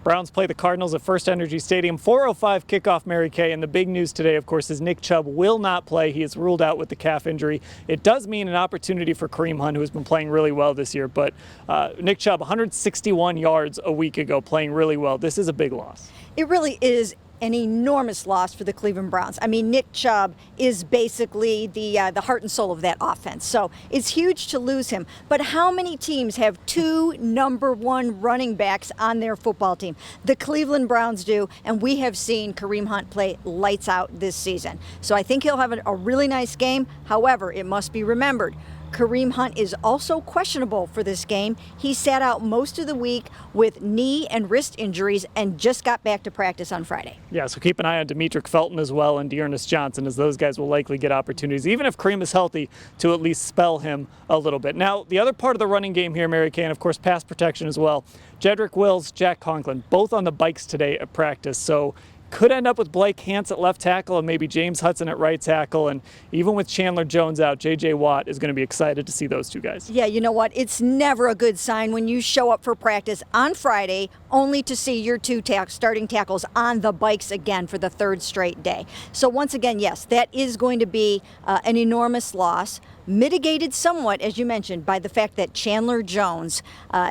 Browns play the Cardinals at FirstEnergy Stadium, 4:05 kickoff, Mary Kay. And the big news today, of course, is Nick Chubb will not play. He is ruled out with the calf injury. It does mean an opportunity for Kareem Hunt, who has been playing really well this year. But Nick Chubb, 161 yards a week ago, playing really well. This is a big loss. It really is an enormous loss for the Cleveland Browns. I mean, Nick Chubb is basically the heart and soul of that offense. So it's huge to lose him. But how many teams have two #1 running backs on their football team? The Cleveland Browns do, and we have seen Kareem Hunt play lights out this season. So I think he'll have a really nice game. However, it must be remembered, Kareem Hunt is also questionable for this game. He sat out most of the week with knee and wrist injuries and just got back to practice on Friday. Yeah, so keep an eye on Demetric Felton as well and Dearness Johnson, as those guys will likely get opportunities, even if Kareem is healthy, to at least spell him a little bit. Now, the other part of the running game here, Mary Kay, and of course pass protection as well. Jedrick Wills, Jack Conklin, both on the bikes today at practice. So could end up with Blake Hance at left tackle and maybe James Hudson at right tackle. And even with Chandler Jones out, J.J. Watt is going to be excited to see those two guys. Yeah, you know what? It's never a good sign when you show up for practice on Friday only to see your two starting tackles on the bikes again for the third straight day. So once again, yes, that is going to be an enormous loss. Mitigated somewhat, as you mentioned, by the fact that Chandler Jones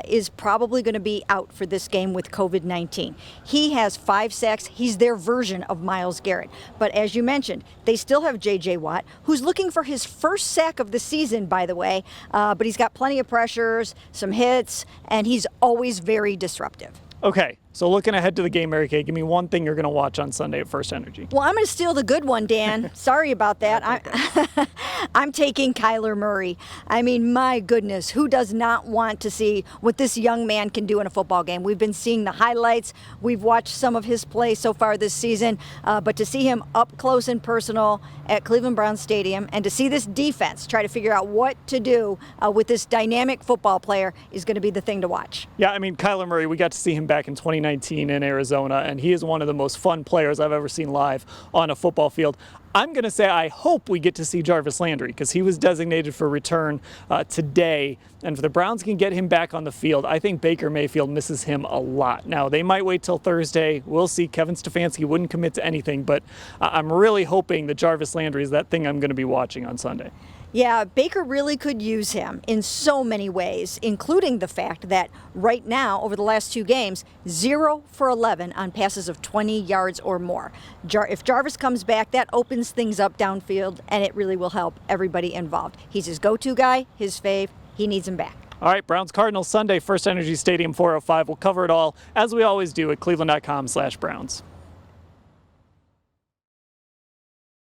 is probably going to be out for this game with COVID-19. He has 5 sacks. He's their version of Myles Garrett. But as you mentioned, they still have J.J. Watt, who's looking for his first sack of the season, by the way. But he's got plenty of pressures, some hits, and he's always very disruptive. Okay, so looking ahead to the game, Mary Kay, give me one thing you're going to watch on Sunday at FirstEnergy. Well, I'm going to steal the good one, Dan. Sorry about that. I'm taking Kyler Murray. I mean, my goodness, who does not want to see what this young man can do in a football game? We've been seeing the highlights. We've watched some of his play so far this season. But to see him up close and personal at Cleveland Browns Stadium and to see this defense try to figure out what to do with this dynamic football player is going to be the thing to watch. Yeah, I mean, Kyler Murray, we got to see him back in 2019 in Arizona, and he is one of the most fun players I've ever seen live on a football field. I'm going to say I hope we get to see Jarvis Landry because he was designated for return today. And if the Browns can get him back on the field, I think Baker Mayfield misses him a lot. Now, they might wait till Thursday. We'll see. Kevin Stefanski wouldn't commit to anything, but I'm really hoping that Jarvis Landry is that thing I'm going to be watching on Sunday. Yeah, Baker really could use him in so many ways, including the fact that right now, over the last 2 games, 0 for 11 on passes of 20 yards or more. If Jarvis comes back, that opens things up downfield, and it really will help everybody involved. He's his go-to guy, his fave. He needs him back. All right, Browns-Cardinals Sunday, FirstEnergy Stadium, 4:05. We'll cover it all, as we always do, at cleveland.com/Browns.